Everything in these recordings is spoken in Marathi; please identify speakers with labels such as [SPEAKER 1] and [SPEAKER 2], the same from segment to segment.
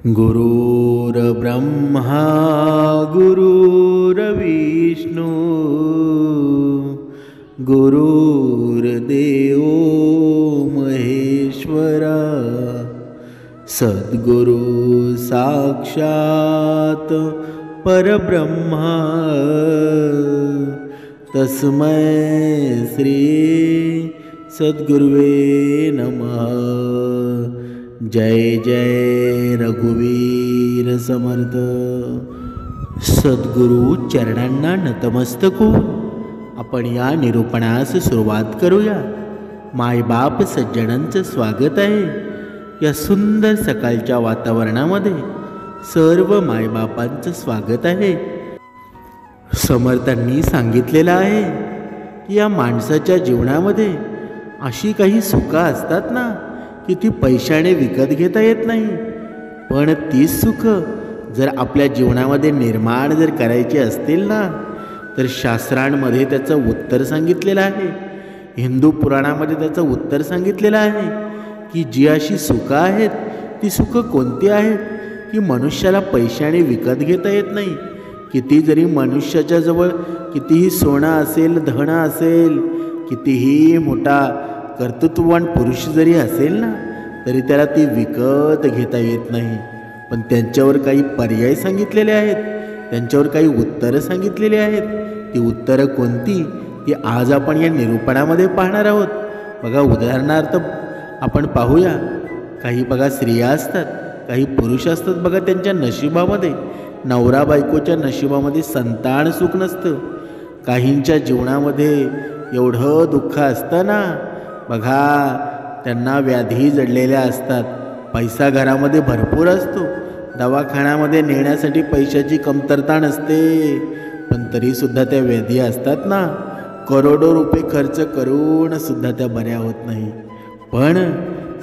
[SPEAKER 1] गुरुर्ब्रह्मा गुरुर्विष्णू गुरुर्देव महेश्वरा सद्गुरु साक्षात परब्रह्मा तस्मै श्री सद्गुरुवे नमः। जय जय रघुवीर समर्थ। सद्गुरु चरणांना नतमस्तक होऊन आपण या निरूपणास सुरुवात करूया। मायबाप सज्जनांचं स्वागत आहे। या सुंदर सकाळच्या वातावरणामध्ये सर्व मायबापांचं स्वागत आहे। समर्थांनी सांगितलेलं आहे की या माणसाच्या जीवनामध्ये अशी काही सुखं असतात ना की ती पैशाने विकत घेता येत नाही, पण तीच सुख जर आपल्या जीवनामध्ये निर्माण जर करायची असतील ना तर शास्त्रांमध्ये त्याचं उत्तर सांगितलेलं आहे। हिंदू पुराणामध्ये त्याचं उत्तर सांगितलेलं आहे की जी अशी सुखं आहेत ती सुखं कोणती आहेत की मनुष्याला पैशाने विकत घेता येत नाही। किती जरी मनुष्याच्या जवळ कितीही सोनं असेल, धन असेल, कितीही मोठा कर्तृत्ववान पुरुष जरी असेल ना तरी त्याला ती विकत घेता येत नाही। पण त्यांच्यावर काही पर्याय सांगितलेले आहेत, त्यांच्यावर काही उत्तरं सांगितलेली आहेत। ती उत्तरं कोणती ती आज आपण या निरूपणामध्ये पाहणार आहोत। बघा, उदाहरणार्थ आपण पाहूया, काही बघा स्त्रिया असतात, काही पुरुष असतात, बघा त्यांच्या नशिबामध्ये नवरा बायकोच्या नशिबामध्ये संतान सुख नसतं। काहींच्या जीवनामध्ये एवढं दुःख असतं ना, बघा त्यांना व्याधी जडलेल्या असतात, पैसा घरामध्ये भरपूर असतो, दवाखान्यामध्ये नेण्यासाठी पैशाची कमतरता नसते, पण तरीसुद्धा त्या व्याधी असतात ना, करोडो रुपये खर्च करून सुद्धा त्या बऱ्या होत नाही। पण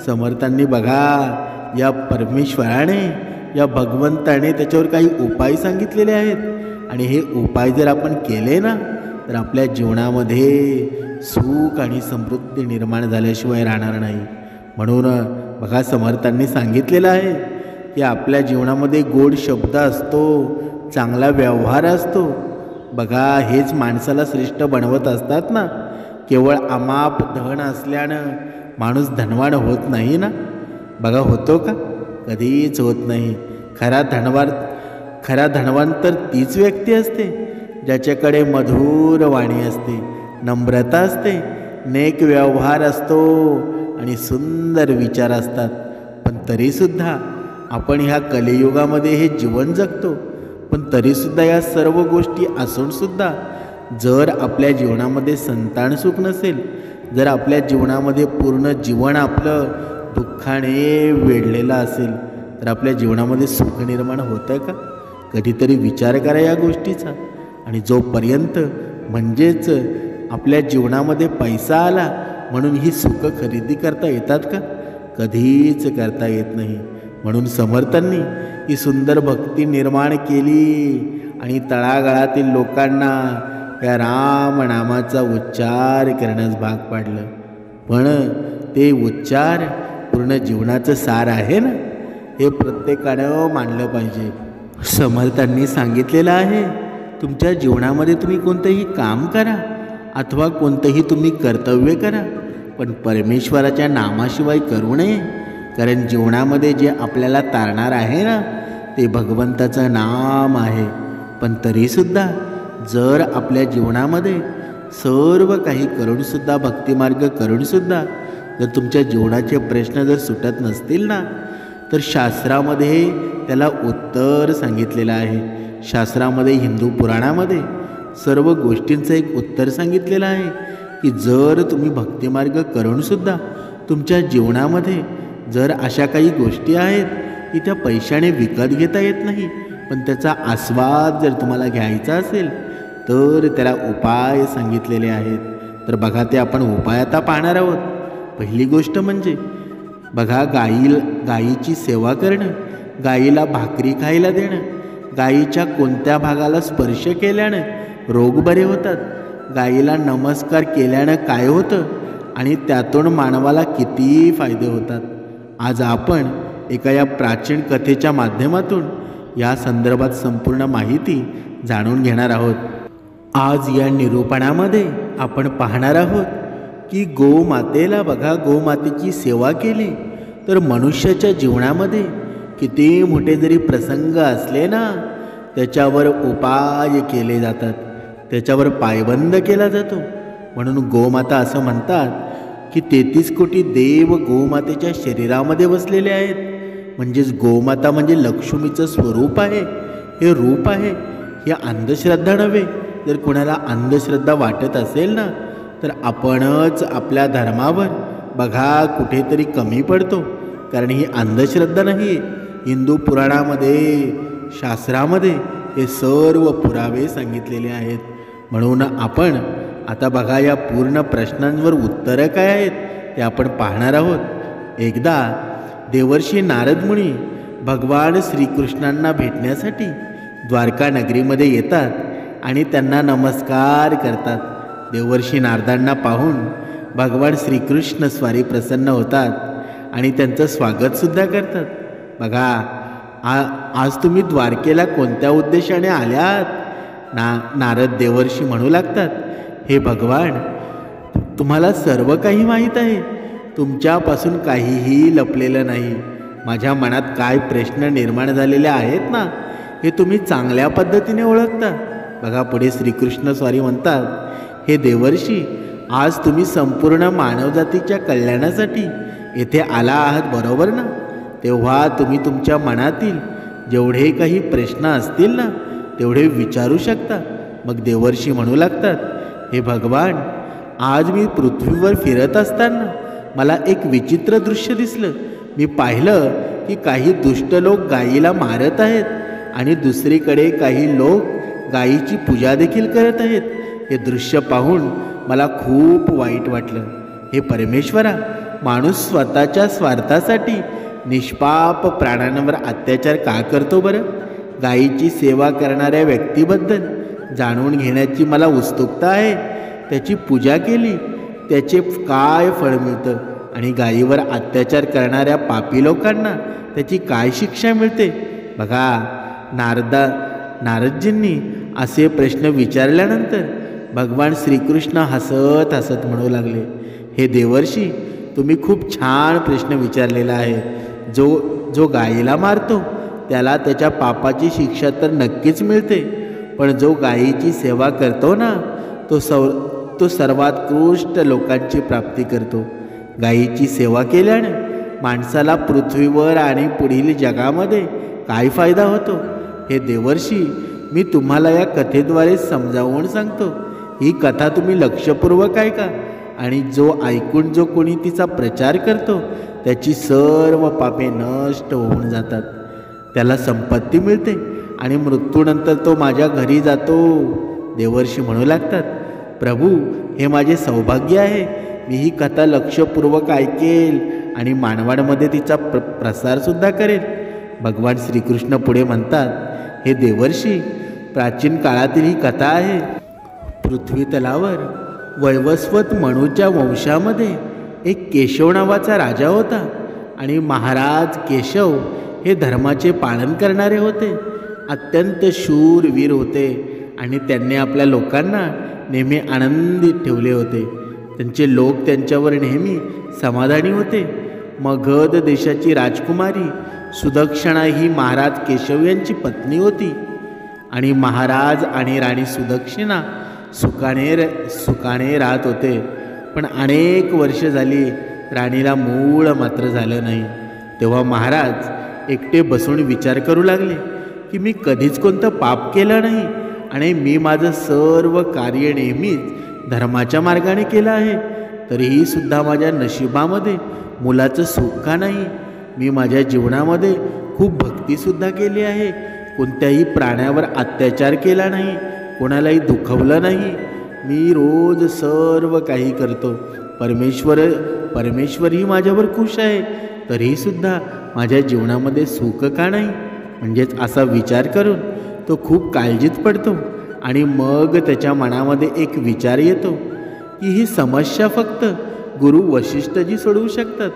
[SPEAKER 1] समर्थांनी बघा या परमेश्वराने, या भगवंताने त्याच्यावर काही उपाय सांगितलेले आहेत आणि हे उपाय जर आपण केले ना तर आपल्या जीवनामध्ये सुख आणि समृद्धी निर्माण झाल्याशिवाय राहणार नाही। म्हणून बघा समर्थांनी सांगितलेलं आहे की आपल्या जीवनामध्ये गोड शब्द असतो, चांगला व्यवहार असतो, बघा हेच माणसाला श्रेष्ठ बनवत असतात ना। केवळ अमाप धन असल्यानं माणूस धनवान होत नाही ना, बघा होतो का? कधीच होत नाही। खरा धनवान तर तीच व्यक्ती असते ज्याच्याकडे मधुर वाणी असते, नम्रता असते, नेक व्यवहार असतो आणि सुंदर विचार असतात। पण तरीसुद्धा आपण ह्या कलियुगामध्ये हे जीवन जगतो, पण तरीसुद्धा या सर्व गोष्टी असूनसुद्धा जर आपल्या जीवनामध्ये संतान सुख नसेल, जर आपल्या जीवनामध्ये पूर्ण जीवन आपलं दुःखाने वेढलेलं असेल तर आपल्या जीवनामध्ये सुख निर्माण होतं का? कधीतरी विचार करा या गोष्टीचा। आणि जोपर्यंत म्हणजेच आपल्या जीवनामध्ये पैसा आला म्हणून ही सुख खरेदी करता येतात का? कधीच करता येत नाही। म्हणून समर्थांनी ही सुंदर भक्ती निर्माण केली आणि तळागाळातील लोकांना या राम नामाचा उच्चार करण्यास भाग पाडलं। पण ते उच्चार पूर्ण जीवनाचं सार आहे ना, हे प्रत्येकानं मानलं पाहिजे। समर्थांनी सांगितलेलं आहे तुमच्या जीवनामध्ये तुम्ही कोणतंही काम करा अथवा कोणतंही तुम्ही कर्तव्य करा, पण परमेश्वराच्या नामाशिवाय करू नये। कारण जीवनामध्ये जे आपल्याला तारणार आहे ना ते भगवंताचं नाम आहे। पण तरीसुद्धा जर आपल्या जीवनामध्ये सर्व काही करूनसुद्धा, भक्तिमार्ग करूनसुद्धा जर तुमच्या जीवनाचे प्रश्न जर सुटत नसतील ना तर शास्त्रामध्ये त्याला उत्तर सांगितलेलं आहे। शास्त्रामध्ये, हिंदू पुराणामध्ये सर्व गोष्टींचं एक उत्तर सांगितलेलं आहे की जर तुम्ही भक्तिमार्ग करूनसुद्धा तुमच्या जीवनामध्ये जर अशा काही गोष्टी आहेत की त्या पैशाने विकत घेता येत नाही, पण त्याचा आस्वाद जर तुम्हाला घ्यायचा असेल तर त्याला उपाय सांगितलेले आहेत। तर बघा ते आपण उपाय आता पाहणार आहोत। पहिली गोष्ट म्हणजे बघा गायीची सेवा करणं, गायीला भाकरी खायला देणं, गायीच्या कोणत्या भागाला स्पर्श केल्यानं रोग बरे होतात, गायीला नमस्कार केल्यानं काय होतं आणि त्यातून मानवाला किती फायदे होतात। आज आपण एका या प्राचीन कथेच्या माध्यमातून या संदर्भात संपूर्ण माहिती जाणून घेणार आहोत. आज या निरूपणामध्ये आपण पाहणार आहोत की गोमातेला बघा, गोमातेची सेवा केली तर मनुष्याच्या जीवनामध्ये किती मोठे जरी प्रसंग असले ना, त्याच्यावर उपाय केले जातात, त्याच्यावर पायबंद केला जातो. म्हणून गोमाता असं म्हणतात की 33 कोटी देव गोमातेच्या शरीरामध्ये बसलेले आहेत. म्हणजेच गोमाता म्हणजे लक्ष्मीचं स्वरूप आहे, हे रूप आहे. ही अंधश्रद्धा नव्हे. जर कोणाला अंधश्रद्धा वाटत असेल ना, तर आपणच आपल्या धर्मावर बघा कुठेतरी कमी पडतो. कारण ही अंधश्रद्धा नाही आहे. हिंदू पुराणामध्ये, शास्त्रामध्ये हे सर्व पुरावे सांगितलेले आहेत. म्हणून आपण आता बघा या पूर्ण प्रश्नांवर उत्तरं काय आहेत ते आपण पाहणार आहोत. एकदा देवर्षी नारद मुनी भगवान श्रीकृष्णांना भेटण्यासाठी द्वारका नगरीमध्ये येतात आणि त्यांना नमस्कार करतात. देवर्षी नारदांना पाहून भगवान श्रीकृष्ण स्वारी प्रसन्न होतात आणि त्यांचं स्वागतसुद्धा करतात. बघा, आज तुम्ही द्वारकेला कोणत्या उद्देशाने आल्यात? नारद देवर्षी म्हणू लागतात, हे भगवान, तुम्हाला सर्व काही माहीत आहे. तुमच्यापासून काहीही लपलेलं नाही. माझ्या मनात काय प्रश्न निर्माण झालेले आहेत ना, हे तुम्ही चांगल्या पद्धतीने ओळखता. बघा पुढे श्रीकृष्ण स्वारी म्हणतात, हे देवर्षी, आज तुम्ही संपूर्ण मानवजातीच्या कल्याणासाठी येथे आला आहात, बरोबर ना? तेव्हा तुम्ही तुमच्या मनातील जेवढे काही प्रश्न असतील ना, तेवढे विचारू शकता. मग देवर्षी म्हणू लागतात, हे भगवान, आज मी पृथ्वीवर फिरत असताना मला एक विचित्र दृश्य दिसलं. मी पाहिलं की काही दुष्ट लोक गायीला मारत आहेत आणि दुसरीकडे काही लोक गायीची पूजा देखील करत आहेत. हे दृश्य पाहून मला खूप वाईट वाटलं. हे परमेश्वरा, माणूस स्वतःच्या स्वार्थासाठी निष्पाप प्राण्यांवर अत्याचार का करतो बरं? गायीची सेवा करणाऱ्या व्यक्तीबद्दल जाणून घेण्याची मला उत्सुकता आहे. त्याची पूजा केली त्याचे काय फळ मिळतं आणि गायीवर अत्याचार करणाऱ्या पापी लोकांना त्याची काय शिक्षा मिळते? बघा, नारदजींनी असे प्रश्न विचारल्यानंतर भगवान श्रीकृष्ण हसत हसत म्हणू लागले, हे देवर्षी, तुम्ही खूप छान प्रश्न विचारलेला आहे. जो गायीला मारतो त्याला त्याच्या पापाची शिक्षा तर नक्कीच मिळते, पण जो गायीची सेवा करतो ना, तो सर्वोत्कृष्ट लोकांची प्राप्ती करतो. गायीची सेवा केल्याने माणसाला पृथ्वीवर आणि पुढील जगामध्ये काय फायदा होतो हे देवर्षी मी तुम्हाला या कथेद्वारे समजावून सांगतो. ही कथा तुम्ही लक्षपूर्वक ऐका आणि जो ऐकून जो कोणी तिचा प्रचार करतो त्याची सर्व पापे नष्ट होऊन जातात. त्याला संपत्ती मिळते आणि मृत्यूनंतर तो माझ्या घरी जातो. देवर्षी म्हणू लागतात, प्रभू, हे माझे सौभाग्य आहे. मी ही कथा लक्षपूर्वक ऐकेल आणि मानवामध्ये तिचा प्रसारसुद्धा करेल. भगवान श्रीकृष्ण पुढे म्हणतात, हे देवर्षी, प्राचीन काळातील ही कथा आहे. पृथ्वी तलावर वैवस्वत मनूच्या वंशामध्ये एक केशव नावाचा राजा होता आणि महाराज केशव हे धर्माचे पालन करणारे होते. अत्यंत शूरवीर होते आणि त्यांनी आपल्या लोकांना नेहमी आनंदित ठेवले होते. त्यांचे लोक त्यांच्यावर नेहमी समाधानी होते. मगध देशाची राजकुमारी सुदक्षिणा ही महाराज केशव यांची पत्नी होती आणि महाराज आणि राणी सुदक्षिणा सुखाने राहत होते. पण अनेक वर्ष झाली राणीला मूळ मात्र झालं नाही. तेव्हा महाराज एकटे बसून विचार करू लागले की मी कधीच कोणतं पाप केलं नाही आणि मी माझं सर्व कार्य नेहमीच धर्माच्या मार्गाने केलं आहे. तरीही सुद्धा माझ्या नशिबामध्ये मुलाचं सुख का नाही? मी माझ्या जीवनामध्ये खूप भक्तीसुद्धा केली आहे. कोणत्याही प्राण्यावर अत्याचार केला नाही, कोणालाही दुखवलं नाही. मी रोज सर्व काही करतो. परमेश्वरही माझ्यावर खुश आहे. तरीहीसुद्धा माझ्या जीवनामध्ये सुख का नाही? म्हणजेच असा विचार करून तो खूप काळजीत पडतो आणि मग त्याच्या मनामध्ये एक विचार येतो की ही समस्या फक्त गुरु वशिष्ठजी सोडवू शकतात.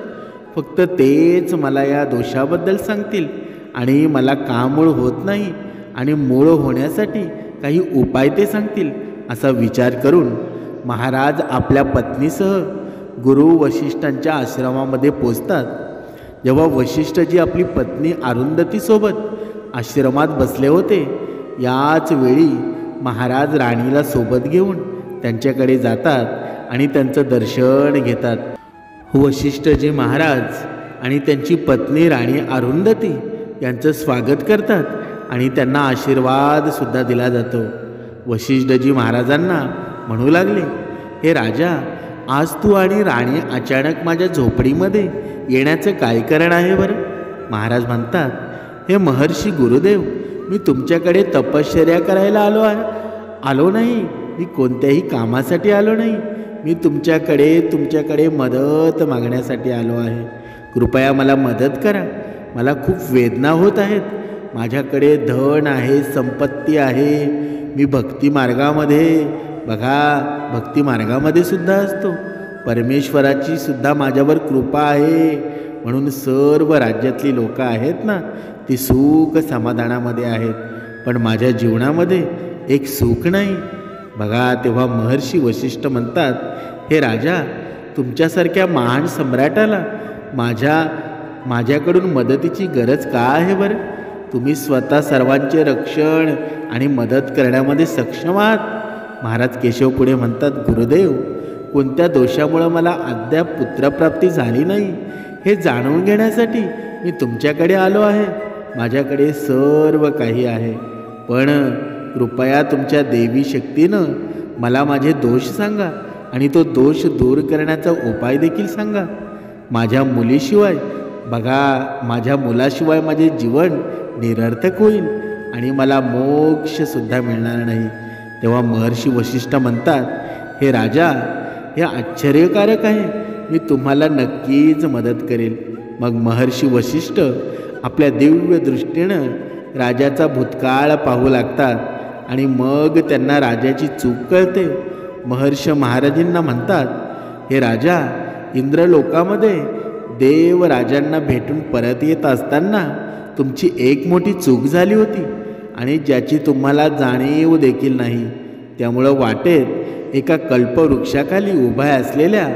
[SPEAKER 1] फक्त तेच मला या दोषाबद्दल सांगतील आणि मला का मूळ होत नाही आणि मूळ होण्यासाठी काही उपाय ते सांगतील असा विचार करून महाराज आपल्या पत्नीसह गुरु वशिष्ठांच्या आश्रमामध्ये पोचतात. जेव्हा वशिष्ठजी आपली पत्नी अरुंधतीसोबत आश्रमात बसले होते, याच वेळी महाराज राणीला सोबत घेऊन त्यांच्याकडे जातात आणि त्यांचं दर्शन घेतात. वशिष्ठजी महाराज आणि त्यांची पत्नी राणी अरुंधती यांचं स्वागत करतात आणि त्यांना आशीर्वादसुद्धा दिला जातो. वशिष्ठजी महाराजांना म्हणू लागले, हे राजा, आज तू आणि राणी अचानक माझ्या झोपडीमध्ये येण्याचं काय कारण आहे बरं? महाराज म्हणतात, हे महर्षी गुरुदेव, मी तुमच्याकडे तपश्चर्या करायला आलो नाही. मी कोणत्याही कामासाठी आलो नाही. मी तुमच्याकडे मदत मागण्यासाठी आलो आहे. कृपया मला मदत करा. मला खूप वेदना होत आहेत. माझ्याकडे धन आहे, संपत्ती आहे. मी भक्ती मार्गामध्ये सुद्धा असतो. परमेश्वराची सुद्धा माझ्यावर कृपा आहे. म्हणून सर्व राज्यातली लोक आहेत ना, ती सुख समाधानामध्ये आहेत. पण माझ्या जीवनामध्ये एक सुख नाही. बघा, तेव्हा महर्षी वशिष्ठ म्हणतात, हे राजा, तुमच्यासारख्या महान सम्राटाला माझ्याकडून मदतीची गरज का आहे बरं? तुम्ही स्वतः सर्वांचे रक्षण आणि मदत करण्यामध्ये सक्षम आहात. महाराज केशव पुढे म्हणतात, गुरुदेव, कोणत्या दोषामुळं मला अद्याप पुत्रप्राप्ती झाली नाही हे जाणून घेण्यासाठी मी तुमच्याकडे आलो आहे. माझ्याकडे सर्व काही आहे, पण कृपया तुमच्या देवी शक्तीनं मला माझे दोष सांगा आणि तो दोष दूर करण्याचा उपाय देखील सांगा. माझ्या मुलाशिवाय माझे जीवन निरर्थक होईल आणि मला मोक्षसुद्धा मिळणार नाही. तेव्हा महर्षी वशिष्ठ म्हणतात, हे राजा, हे आश्चर्यकारक आहे. मी तुम्हाला नक्कीच मदत करेल. मग महर्षी वशिष्ठ आपल्या दिव्य दृष्टीनं राजाचा भूतकाळ पाहू लागतात आणि मग त्यांना राजाची चूक कळते. महर्षी महाराजांना म्हणतात, हे राजा, इंद्रलोकामध्ये देव राजांना भेटून परत येत असताना तुमची एक मोठी चूक झाली होती आणि ज्याची तुम्हाला जाणीव देखील नाही. त्यामुळं वाटेत एका कल्पवृक्षाखाली उभ्या असलेल्या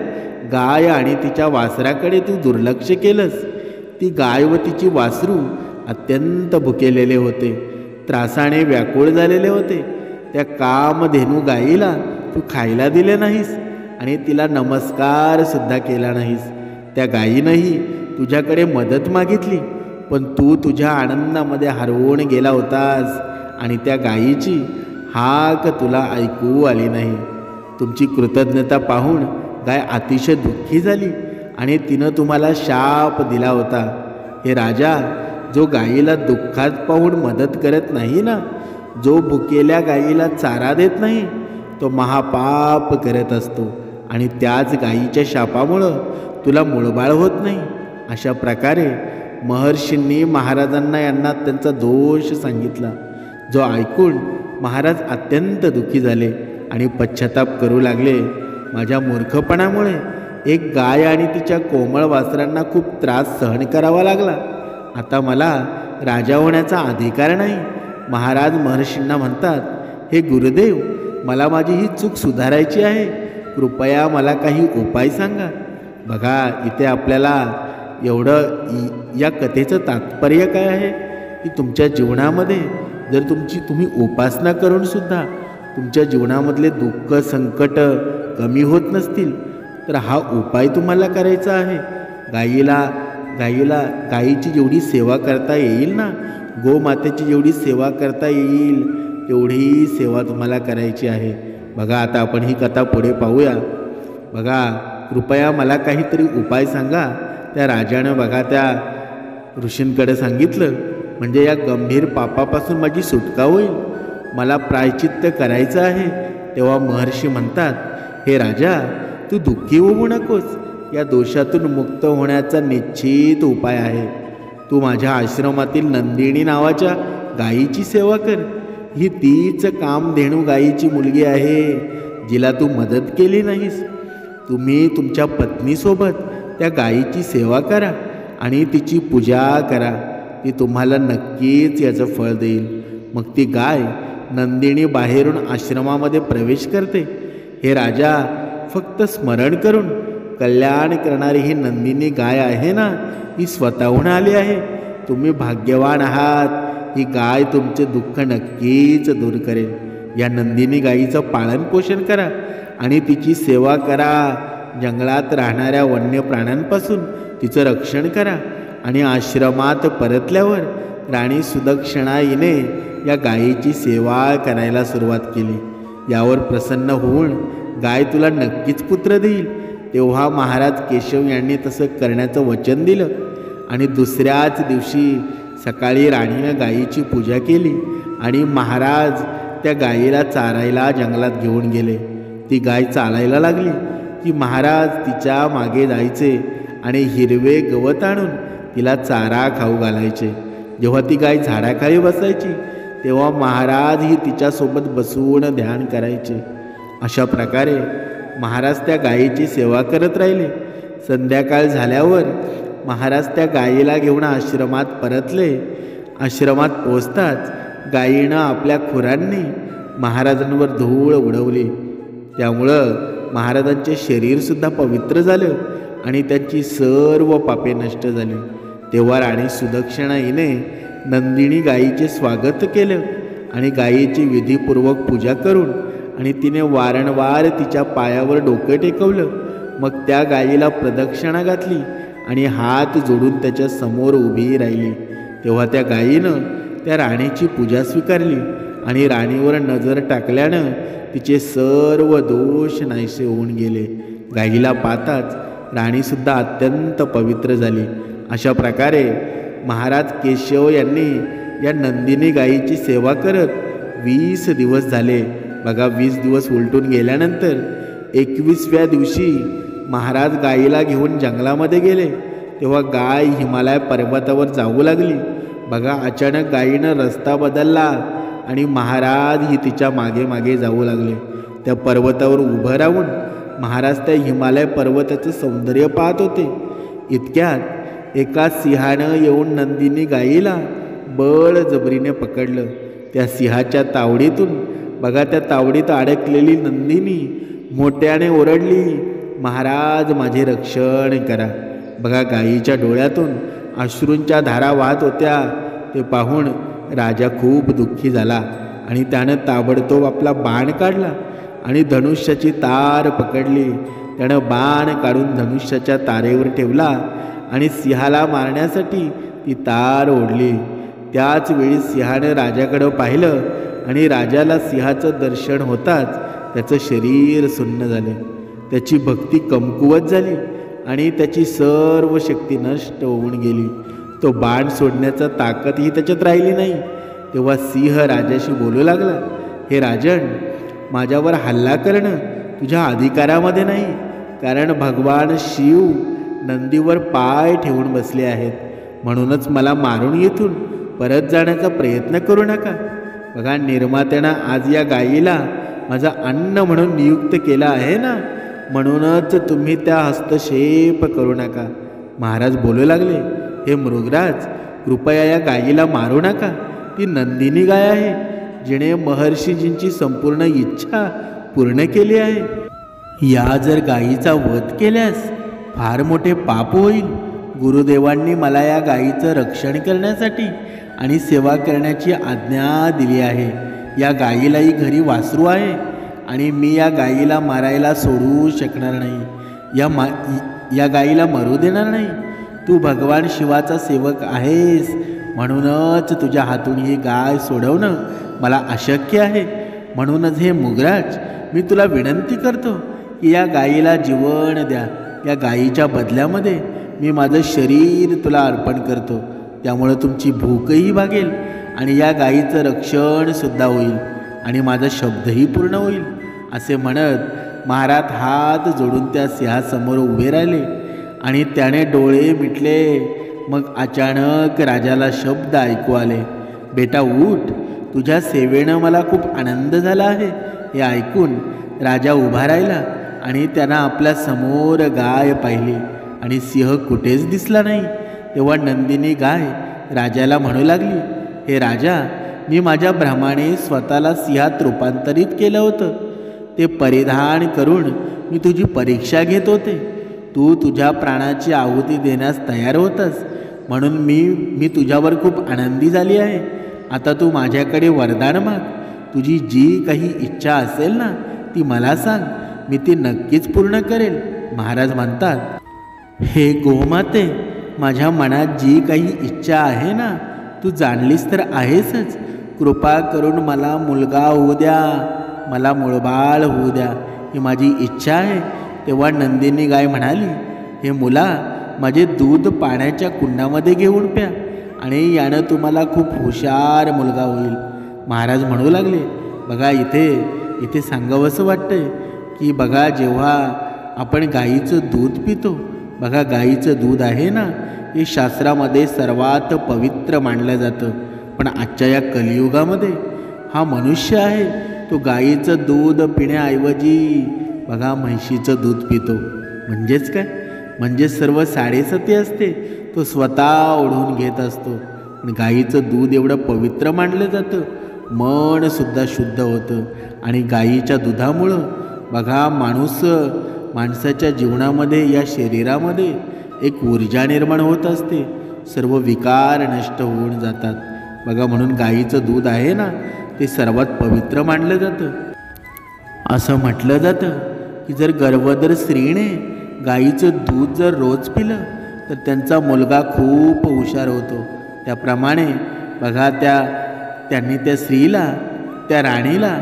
[SPEAKER 1] गाय आणि तिच्या वासराकडे तू दुर्लक्ष केलंस. ती गाय व तिची वासरू अत्यंत भुकेलेले होते, त्रासाने व्याकुळ झालेले होते. त्या कामधेनू गायीला तू खायला दिले नाहीस आणि तिला नमस्कार सुद्धा केला नाहीस. त्या गायीनंही तुझ्याकडे मदत मागितली, पण तू तुझ्या आनंदामध्ये हरवून गेला होतास आणि त्या गायीची हाक तुला ऐकू आली नाही. तुमची कृतज्ञता पाहून गाय अतिशय दुःखी झाली आणि तिनं तुम्हाला शाप दिला होता. हे राजा, जो गायीला दुःखात पाहून मदत करत नाही ना, जो भुकेल्या गायीला चारा देत नाही, तो महापाप करत असतो आणि त्याच गायीच्या शापामुळं तुला मूळबाळ होत नाही. अशा प्रकारे महर्षींनी महाराजांना यांना त्यांचा दोष सांगितला, जो ऐकून महाराज अत्यंत दुःखी झाले आणि पश्चाताप करू लागले. माझ्या मूर्खपणामुळे एक गाय आणि तिच्या कोमळ वासरांना खूप त्रास सहन करावा लागला. आता मला राजा होण्याचा अधिकार नाही. महाराज महर्षींना म्हणतात, हे गुरुदेव, मला माझी ही चूक सुधारायची आहे. कृपया मला काही उपाय सांगा. बघा, इथे आपल्याला या कथेचं तात्पर्य काय आहे की तुमच्या जीवनामध्ये जर तुम्ही उपासना करून सुद्धा तुमच्या जीवनामधले दुःख संकट कमी होत नसतील तर हा उपाय तुम्हाला करायचा आहे. गायीची जेवढी सेवा करता येईल ना, गोमातेची जेवढी सेवा करता येईल तेवढी सेवा तुम्हाला करायची आहे. बघा, आता आपण ही कथा पुढे पाहूया. बघा, कृपया मला काहीतरी उपाय सांगा. त्या राजानं बघा त्या ऋषींकडे सांगितलं, म्हणजे या गंभीर पापापासून माझी सुटका होईल. मला प्रायचित्त करायचं आहे. तेव्हा महर्षी म्हणतात, हे राजा, तू दुःखी होऊ नकोस. या दोषातून मुक्त होण्याचा निश्चित उपाय आहे. तू माझ्या आश्रमातील नंदिनी नावाच्या गायीची सेवा कर. ही तीच कामधेनू गायीची मुलगी आहे जिला तू मदत केली नाहीस. तुम्ही तुमच्या पत्नीसोबत त्या गायीची सेवा करा आणि तिची पूजा करा. ती तुम्हाला नक्कीच याचं फळ देईल. मग ती गाय नंदिनी बाहेरून आश्रमामध्ये प्रवेश करते. हे राजा, फक्त स्मरण करून कल्याण करणारी ही नंदिनी गाय आहे ना, ही स्वतःहून आली आहे. तुम्ही भाग्यवान आहात. ही गाय तुमचे दुःख नक्कीच दूर करेल. या नंदिनी गायीचं पालन पोषण करा आणि तिची सेवा करा. जंगलात राहणाऱ्या वन्य प्राण्यांपासून तिचं रक्षण करा. आणि आश्रमात परतल्यावर राणी सुदक्षिणा हिने या गायीची सेवा करायला सुरुवात केली. यावर प्रसन्न होऊन गाय तुला नक्कीच पुत्र देईल. तेव्हा महाराज केशव यांनी तसं करण्याचं वचन दिलं आणि दुसऱ्याच दिवशी सकाळी राणीनं गायीची पूजा केली आणि महाराज त्या गायीला चारायला जंगलात घेऊन गेले. ती गाय चालायला लागली की महाराज तिच्या मागे जायचे आणि हिरवे गवत आणून तिला चारा खाऊ घालायचे. जेव्हा ती गाय झाडाखाली बसायची तेव्हा महाराज ही तिच्यासोबत बसून ध्यान करायचे. अशा प्रकारे महाराज त्या गायीची सेवा करत राहिले. संध्याकाळ झाल्यावर महाराज त्या गायीला घेऊन आश्रमात परतले. आश्रमात पोचताच गायीनं आपल्या खुरांनी महाराजांवर धूळ उडवली. त्यामुळं महाराजांचे शरीरसुद्धा पवित्र झालं आणि त्यांची सर्व पापे नष्ट झाली. तेव्हा राणी सुदक्षिणा हिने नंदिनी गायीचे स्वागत केलं आणि गायीची विधीपूर्वक पूजा करून आणि तिने वारंवार तिच्या पायावर डोकं टेकवलं. मग त्या गायीला प्रदक्षिणा घातली आणि हात जोडून त्याच्या समोर उभी राहिली. तेव्हा त्या गायीनं त्या राणीची पूजा स्वीकारली आणि राणीवर नजर टाकल्यानं तिचे सर्व दोष नाहीसे होऊन गेले. गायीला पाहताच राणीसुद्धा अत्यंत पवित्र झाली. अशा प्रकारे महाराज केशव यांनी या नंदिनी गायीची सेवा करत 20 दिवस झाले. बघा, 20 दिवस उलटून गेल्यानंतर 21व्या दिवशी महाराज गायीला घेऊन जंगलामध्ये गेले. तेव्हा गाय हिमालय पर्वतावर जाऊ लागली. बघा, अचानक गायीनं रस्ता बदलला आणि महाराज ही तिच्या मागे मागे जाऊ लागले. त्या पर्वतावर उभं राहून महाराज त्या हिमालय पर्वताचं सौंदर्य पाहत होते. इतक्यात एका सिंहानं येऊन नंदिनी गायीला बळजबरीने पकडलं. त्या सिंहाच्या तावडीतून बघा, त्या तावडीत अडकलेली नंदिनी मोठ्याने ओरडली, महाराज माझे रक्षण करा. बघा, गायीच्या डोळ्यातून अश्रूंच्या धारा वाहत होत्या. ते पाहून राजा खूप दुःखी झाला आणि त्यानं ताबडतोब आपला बाण काढला आणि धनुष्याची तार पकडली. त्यानं बाण काढून धनुष्याच्या तारेवर ठेवला आणि सिंहाला मारण्यासाठी ती तार ओढली. त्याच वेळी सिंहानं राजाकडं पाहिलं आणि राजाला सिंहाचं दर्शन होताच त्याचं शरीर सुन्न झालं. त्याची भक्ती कमकुवत झाली आणि त्याची सर्व शक्ती नष्ट होऊन गेली. तो बाण सोडण्याचा ताकदही त्याच्यात राहिली नाही. तेव्हा सिंह राजाशी बोलू लागला, हे राजन, माझ्यावर हल्ला करणं तुझ्या अधिकारामध्ये नाही, कारण भगवान शिव नंदीवर पाय ठेवून बसले आहेत. म्हणूनच मला मारून येथून परत जाण्याचा प्रयत्न करू नका. बघा, निर्मात्यानं आज या गायीला माझा अन्न म्हणून नियुक्त केला आहे ना, म्हणूनच तुम्ही त्या हस्तक्षेप करू नका. महाराज बोलू लागले, हे मृगराज, कृपया या गायीला मारू नका. ती नंदिनी गाय आहे जिने महर्षीजींची संपूर्ण इच्छा पूर्ण केली आहे. या जर गायीचा वध केल्यास फार मोठे पाप होईल. गुरुदेवांनी मला या गायीचं रक्षण करण्यासाठी आणि सेवा करण्याची आज्ञा दिली आहे. या गायीलाही घरी वासरू आहे आणि मी या गायीला मारायला सोडू शकणार नाही. या गायीला मरू देणार नाही. तू भगवान शिवाचा सेवक आहेस, म्हणूनच तुझ्या हातून ही गाय सोडवणं मला अशक्य आहे. म्हणूनच हे मृगराज, मी तुला विनंती करतो की या गायीला जीवन द्या. या गायीच्या बदल्यामध्ये मी माझं शरीर तुला अर्पण करतो. त्यामुळे तुमची भूकही भागेल आणि या गायीचं रक्षणसुद्धा होईल आणि माझा शब्दही पूर्ण होईल. असे म्हणत महाराज हात जोडून त्या सिंहासमोर उभे राहिले आणि त्याने डोळे मिटले. मग अचानक राजाला शब्द ऐकू आले, बेटा उठ, तुझ्या सेवेनं मला खूप आनंद झाला आहे. हे ऐकून राजा उभा राहिला आणि त्यानं आपल्या समोर गाय पाहिली आणि सिंह कुठेच दिसला नाही. तेव्हा नंदिनी गाय राजाला म्हणू लागली, हे राजा, मी माझ्या भ्रमाने स्वतःला सिंहात रूपांतरित केलं होतं. ते परिधान करून मी तुझी परीक्षा घेत होते. तू तुझ्या प्राणाची आहुती देण्यास तयार होतास, म्हणून मी तुझ्यावर खूप आनंदी झाली आहे. आता तू माझ्याकडे वरदान माग. तुझी जी काही इच्छा असेल ना ती मला सांग, मी ती नक्कीच पूर्ण करेल. महाराज म्हणतात, हे गोमाते, माझ्या मनात जी काही इच्छा आहे ना तू जाणलीस तर आहेसच. कृपा करून मला मुलगा होऊ द्या, मला मुळबाळ होऊ द्या, ही माझी इच्छा आहे. तेव्हा नंदिनी गाय म्हणाली, हे मुला, माझे दूध पाण्याच्या कुंडामध्ये घेऊन प्या आणि यानं तुम्हाला खूप हुशार मुलगा होईल. महाराज म्हणू लागले, बघा इथे सांगावंसं वाटतंय की बघा, जेव्हा आपण गाईचं दूध पितो, बघा गाईचं दूध आहे ना, हे शास्त्रामध्ये सर्वात पवित्र मानलं जातं. पण आजच्या या कलियुगामध्ये हा मनुष्य आहे तो गाईचं दूध पिण्याऐवजी बघा म्हैशीचं दूध पितो. म्हणजेच काय, म्हणजे सर्व साडेसती असते तो स्वतः ओढून घेत असतो. पण गाईचं दूध एवढं पवित्र मानलं जातं, मनसुद्धा शुद्ध होतं. आणि गाईच्या दुधामुळं बघा माणसाच्या जीवनामध्ये, या शरीरामध्ये एक ऊर्जा निर्माण होत असते. सर्व विकार नष्ट होऊन जातात. बघा, म्हणून गाईचं दूध आहे ना ते सर्वात पवित्र मानलं जातं. असं म्हटलं जातं की जर गर्भवती स्त्रीने गाईचं दूध जर रोज पिलं तर त्यांचा मुलगा खूप हुशार होतो. त्याप्रमाणे बघा त्यांनी त्या स्त्रीला, त्या राणीला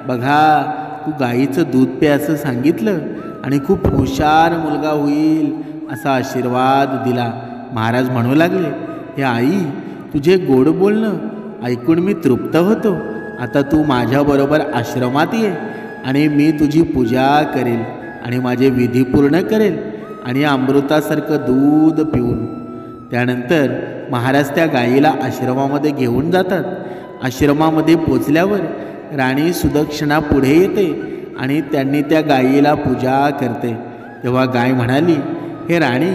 [SPEAKER 1] बघा तू गाईचं दूध पे असं सांगितलं आणि खूप हुशार मुलगा होईल असा आशीर्वाद दिला. महाराज म्हणू लागले, हे आई, तुझे गोड बोलणं ऐकून मी तृप्त होतो. आता तू माझ्याबरोबर आश्रमात ये आणि मी तुझी पूजा करेल आणि माझे विधी पूर्ण करेल आणि अमृतासारखं दूध पिऊन. त्यानंतर महाराज त्या गाईला आश्रमामध्ये घेऊन जातात. आश्रमामध्ये पोचल्यावर राणी सुदक्षिणा पुढे येते आणि त्यांनी त्या गाईला पूजा करते. तेव्हा गाय म्हणाली, हे राणी,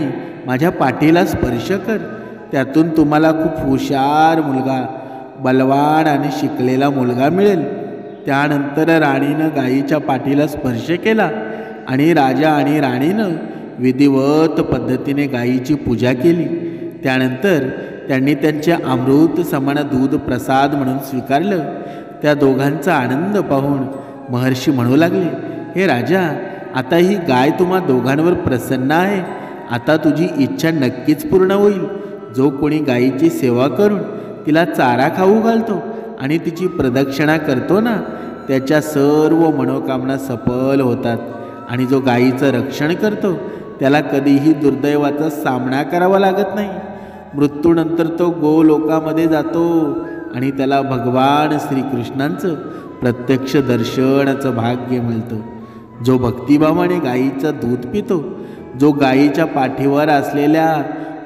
[SPEAKER 1] माझ्या पाठीला स्पर्श कर, त्यातून तुम्हाला खूप हुशार मुलगा, बलवान आणि शिकलेला मुलगा मिळेल. त्यानंतर राणीनं गाईच्या पाठीला स्पर्श केला आणि राजा आणि राणीनं विधिवत पद्धतीने गाईची पूजा केली. त्यानंतर त्यांनी त्यांचे अमृत समान दूध प्रसाद म्हणून स्वीकारलं. त्या दोघांचा आनंद पाहून महर्षी म्हणू लागले, हे राजा, आता ही गाय तुम्हा दोघांवर प्रसन्न आहे. आता तुझी इच्छा नक्कीच पूर्ण होईल. जो कोणी गायीची सेवा करून तिला चारा खाऊ घालतो आणि तिची प्रदक्षिणा करतो ना, त्याच्या सर्व मनोकामना सफल होतात. आणि जो गायीचं रक्षण करतो त्याला कधीही दुर्दैवाचा सामना करावा लागत नाही. मृत्यूनंतर तो गोलोकामध्ये जातो आणि त्याला भगवान श्रीकृष्णांचं प्रत्यक्ष दर्शनाचं भाग्य मिळतं. जो भक्तिभावाने गायीचं दूध पितो, जो गायीच्या पाठीवर असलेल्या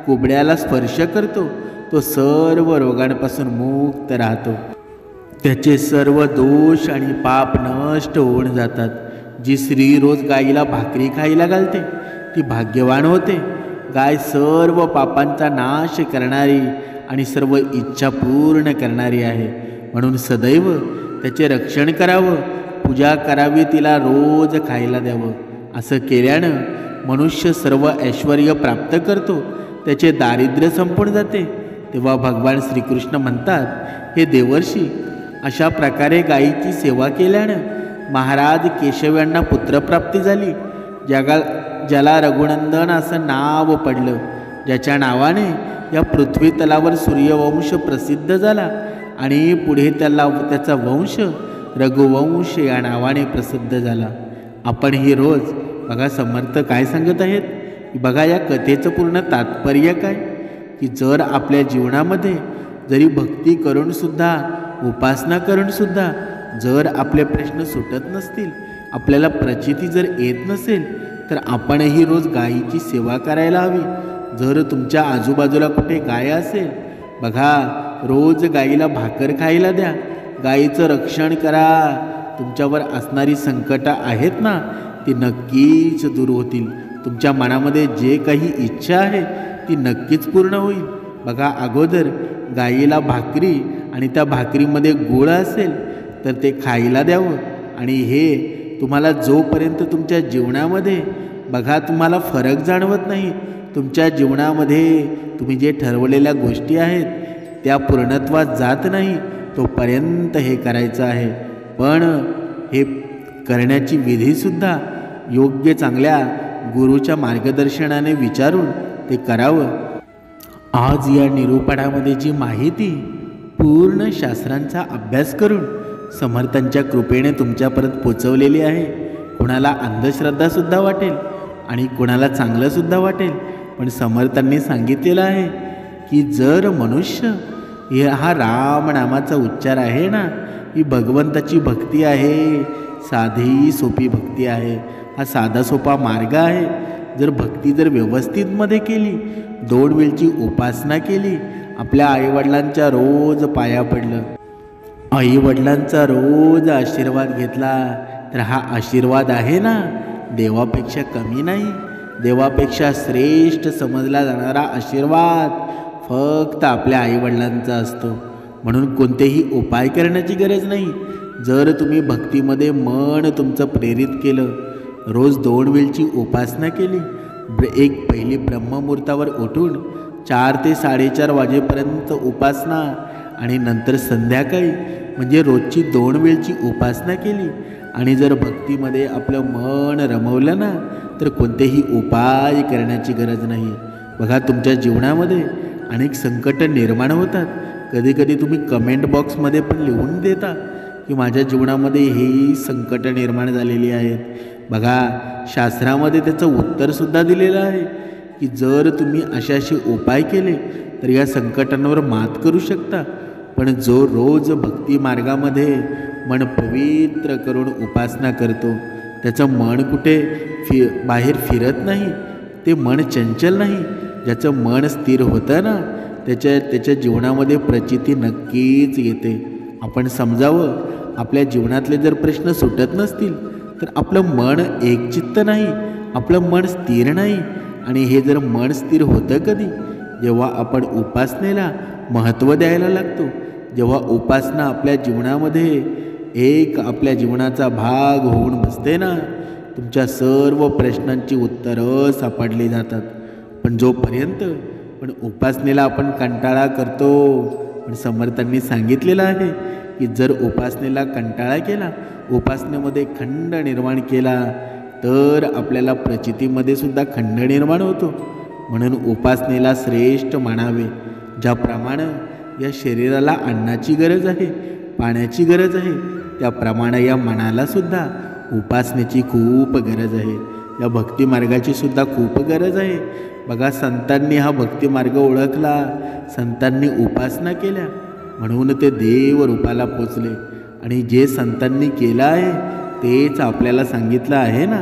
[SPEAKER 1] कुबड्याला स्पर्श करतो, तो सर्व रोगांपासून मुक्त राहतो. त्याचे सर्व दोष आणि पाप नष्ट होऊन जातात. जी स्त्री रोज गायीला भाकरी खायला घालते ती भाग्यवान होते. गाय सर्व पापांचा नाश करणारी आणि सर्व इच्छा पूर्ण करणारी आहे. म्हणून सदैव त्याचे रक्षण करावं, पूजा करावी, तिला रोज खायला द्यावं. असं केल्यानं मनुष्य सर्व ऐश्वर्य प्राप्त करतो, त्याचे दारिद्र्य संपून जाते. तेव्हा भगवान श्रीकृष्ण म्हणतात, हे देवर्षी, अशा प्रकारे गायीची सेवा केल्यानं महाराज केशव यांना पुत्रप्राप्ती झाली. ज्याला रघुनंदन असं नाव पडलं, ज्याच्या नावाने या पृथ्वी तलावर सूर्यवंश प्रसिद्ध झाला आणि पुढे त्याचा वंश रघुवंश या नावाने प्रसिद्ध झाला. आपण ही रोज बघा समर्थ काय सांगत आहेत, की बघा या कथेचं पूर्ण तात्पर्य काय, की जर आपल्या जीवनामध्ये जरी भक्ती करूनसुद्धा, उपासना करूनसुद्धा जर आपले प्रश्न सुटत नसतील, आपल्याला प्रचिती जर येत नसेल, तर आपणही रोज गायीची सेवा करायला हवी. जर तुमच्या आजूबाजूला कुठे गाय असेल, बघा रोज गायीला भाकर खायला द्या, गायीचं रक्षण करा. तुमच्यावर असणारी संकटं आहेत ना ती नक्कीच दूर होतील. तुमच्या मनामध्ये जे काही इच्छा आहे ती नक्कीच पूर्ण होईल. बघा, अगोदर गाईला भाकरी आणि त्या भाकरीमध्ये गुळ असेल तर ते खायला द्यावं. आणि हे तुम्हाला जोपर्यंत तुमच्या जीवनामध्ये बघा तुम्हाला फरक जाणवत नाही, तुमच्या जीवनामध्ये तुम्ही जे ठरवलेल्या गोष्टी आहेत त्या पूर्णत्वात जात नाही, तोपर्यंत हे करायचं आहे. पण हे करण्याची विधीसुद्धा योग्य चांगल्या गुरुच्या मार्गदर्शनाने विचारून ते करावं. आज या निरूपणामध्ये जी माहिती पूर्ण शास्त्रांचा अभ्यास करून समर्थांच्या कृपेने तुमच्यापर्यंत पोचवलेली आहे. कुणाला अंधश्रद्धासुद्धा वाटेल आणि कुणाला चांगलंसुद्धा वाटेल, पण समर्थांनी सांगितलेलं आहे की जर मनुष्य हा राम नामाचा उच्चार आहे ना, ही भगवंताची भक्ती आहे, साधी सोपी भक्ती आहे, हा साधा सोपा मार्ग आहे. जर भक्ती जर व्यवस्थितमध्ये केली, 2 वेळची उपासना केली, आपल्या आईवडिलांच्या रोज पाया पडलं, आईवडिलांचा रोज आशीर्वाद घेतला, तर हा आशीर्वाद आहे ना देवापेक्षा कमी नाही, देवापेक्षा श्रेष्ठ समजला जाणारा आशीर्वाद फक्त आपल्या आईवडिलांचा असतो. म्हणून कोणतेही उपाय करण्याची गरज नाही. जर तुम्ही भक्तीमध्ये मन तुमचं प्रेरित केलं, रोज 2 वेळची उपासना केली, एक पहिली ब्रह्ममुहूर्तावर उठून 4 ते 4:30 वाजेपर्यंत उपासना आणि नंतर संध्याकाळी म्हणजे रोजची 2 वेळची उपासना केली आणि जर भक्तीमध्ये आपलं मन रमवलं ना, तर कोणतेही उपाय करण्याची गरज नाही. बघा, तुमच्या जीवनामध्ये अनेक संकट निर्माण होतात. कधीकधी तुम्ही कमेंट बॉक्समध्ये पण लिहून देता की माझ्या जीवनामध्ये ही संकट निर्माण झालेली आहेत. बघा, शास्त्रामध्ये त्याचं उत्तरसुद्धा दिलेलं आहे की जर तुम्ही असे उपाय केले तर या संकटांवर मात करू शकता. पण जो रोज भक्ती मार्गामध्ये मन पवित्र करून उपासना करतो, त्याचं मन कुठे बाहेर फिरत नाही, ते मन चंचल नाही, ज्याचं मन स्थिर होतं ना, त्याच्या जीवनामध्ये प्रचिती नक्कीच येते. आपण समजावं, आपल्या जीवनातले जर प्रश्न सुटत नसतील तर आपलं मन एकचित्त नाही, आपलं मन स्थिर नाही. आणि हे जर मन स्थिर होतं कधी, जेव्हा आपण उपासनेला महत्त्व द्यायला लागतो, जेव्हा उपासना आपल्या जीवनामध्ये एक आपल्या जीवनाचा भाग होऊन बसते ना, तुमच्या सर्व प्रश्नांची उत्तरं सापडली जातात. पण जोपर्यंत उपासनेला आपण कंटाळा करतो, पण समर्थांनी सांगितलेलं आहे की जर उपासनेला कंटाळा केला, उपासनेमध्ये खंड निर्माण केला, तर आपल्याला प्रचितीमध्ये सुद्धा खंड निर्माण होतो. म्हणून उपासनेला श्रेष्ठ मानावे. ज्याप्रमाणे या शरीराला अन्नाची गरज आहे, पाण्याची गरज आहे, त्याप्रमाणे या मनाला सुद्धा उपासनेची खूप गरज आहे. या भक्तिमार्गाची सुद्धा खूप गरज आहे. बघा, संतांनी हा भक्तिमार्ग ओळखला, संतांनी उपासना केल्या, म्हणून ते देव रूपाला पोचले. आणि जे संतांनी केलं आहे तेच आपल्याला सांगितलं आहे ना.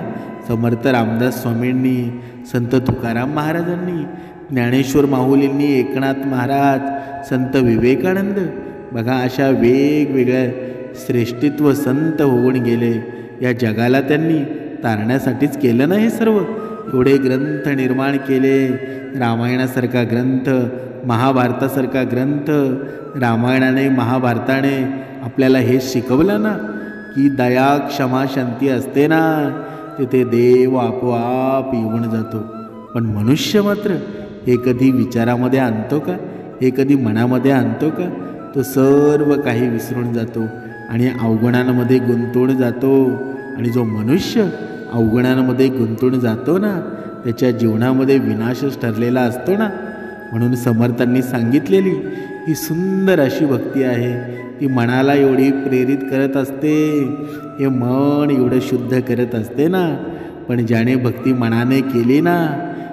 [SPEAKER 1] समर्थ रामदास स्वामींनी, संत तुकाराम महाराजांनी, ज्ञानेश्वर माऊलींनी, एकनाथ महाराज, संत विवेकानंद, बघा अशा वेगवेगळ्या श्रेष्ठत्व संत होऊन गेले. या जगाला त्यांनी तारण्यासाठीच केलं ना हे सर्व. एवढे ग्रंथ निर्माण केले, रामायणासारखा ग्रंथ, महाभारतासारखा ग्रंथ. रामायणाने, महाभारताने आपल्याला हे शिकवलं ना की दया, क्षमा, शांती असते ना, तिथे देव आपोआप येऊन जातो. पण मनुष्य मात्र हे कधी विचारामध्ये आणतो का, हे कधी मनामध्ये आणतो का? तो सर्व काही विसरून जातो आणि अवगुणांमध्ये गुंतून जातो. आणि जो मनुष्य अवगुणांमध्ये गुंतून जातो ना, त्याच्या जीवनामध्ये विनाशच ठरलेला असतो ना. म्हणून समर्थांनी सांगितलेली ही सुंदर अशी भक्ती आहे, ती मनाला एवढी प्रेरित करत असते, हे मन एवढं शुद्ध करत असते ना. पण ज्याने भक्ती मनाने केली ना,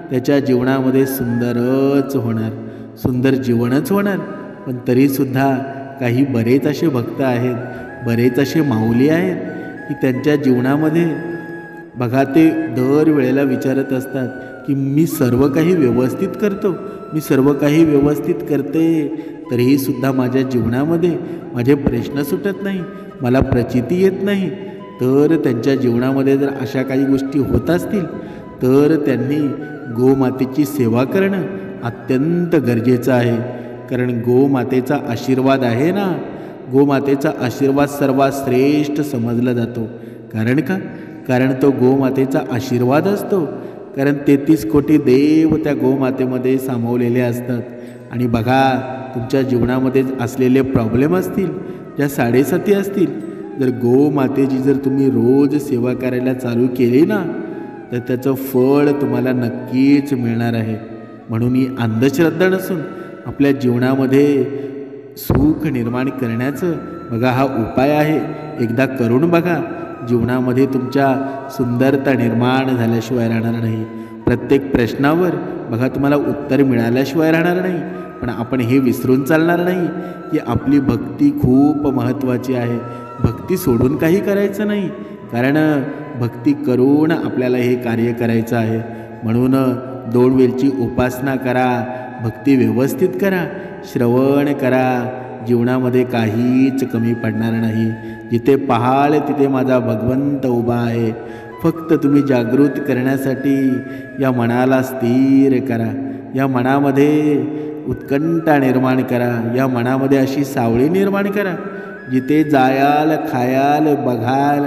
[SPEAKER 1] त्याच्या जीवनामध्ये सुंदरच होणार, सुंदर जीवनच होणार. पण तरीसुद्धा काही बरेच असे भक्त आहेत, बरेच असे माऊली आहेत की त्यांच्या जीवनामध्ये बघा ते दर वेळेला विचारत असतात की मी सर्व काही व्यवस्थित करतो, मी सर्व काही व्यवस्थित करते, तरीहीसुद्धा माझ्या जीवनामध्ये माझे प्रश्न सुटत नाही, मला प्रचिती येत नाही. तर त्यांच्या जीवनामध्ये जर अशा काही गोष्टी होत असतील तर त्यांनी गोमातेची सेवा करणं अत्यंत गरजेचं आहे. कारण गोमातेचा आशीर्वाद आहे ना, गोमातेचा आशीर्वाद सर्वात श्रेष्ठ समजला जातो. कारण का? कारण तो गोमातेचा आशीर्वाद असतो. कारण 33 कोटी देव त्या गोमातेमध्ये सामावलेले असतात. आणि बघा, तुमच्या जीवनामध्ये असलेले प्रॉब्लेम असतील, ज्या साडेसाती असतील, जर गोमातेची जर तुम्ही रोज सेवा करायला चालू केली ना, तर त्याचं फळ तुम्हाला नक्कीच मिळणार आहे. म्हणून ही अंधश्रद्धा नसून आपल्या जीवनामध्ये सुख निर्माण करण्याचं बघा हा उपाय आहे. एकदा करून बघा. जीवनामध्ये तुमच्या सुंदरता निर्माण झाल्याशिवाय राहणार नाही. प्रत्येक प्रश्नावर बघा तुम्हाला उत्तर मिळाल्याशिवाय राहणार नाही. पण आपण हे विसरून चालणार नाही की आपली भक्ती खूप महत्त्वाची आहे. भक्ती सोडून काही करायचं नाही. कारण भक्ती करून आपल्याला हे कार्य करायचं आहे. म्हणून 2 वेळची उपासना करा, भक्ती व्यवस्थित करा, श्रवण करा. जीवनामध्ये काहीच कमी पडणार नाही. जिथे पाहाल तिथे माझा भगवंत उभा आहे. फक्त तुम्ही जागृत करण्यासाठी या मनाला स्थिर करा. या मनामध्ये उत्कंठा निर्माण करा. या मनामध्ये अशी सावळी निर्माण करा, जिथे जायाल, खायाल, बघाल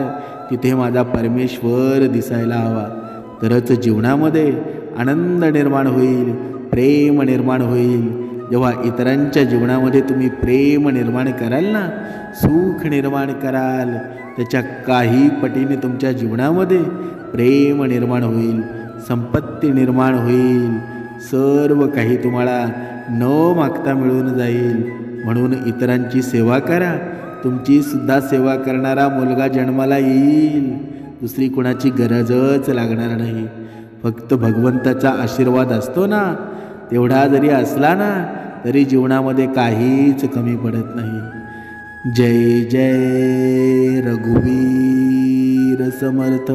[SPEAKER 1] तिथे माझा परमेश्वर दिसायला हवा. तरच जीवनामध्ये आनंद निर्माण होईल, प्रेम निर्माण होईल. जेव्हा इतरांच्या जीवनामध्ये तुम्ही प्रेम निर्माण कराल ना, सुख निर्माण कराल, त्याच्या काही पटीने तुमच्या जीवनामध्ये प्रेम निर्माण होईल, संपत्ती निर्माण होईल, सर्व काही तुम्हाला न मागता मिळून जाईल. म्हणून इतरांची सेवा करा. तुमची सुद्धा सेवा करणारा मुलगा जन्माला येईल. दुसरी कोणाची गरजच लागणार नाही. फक्त भगवंताचा आशीर्वाद असतो ना, तेवढा जरी असला ना, तरी जीवनामध्ये काहीच कमी पडत नाही. जय जय रघुवीर समर्थ.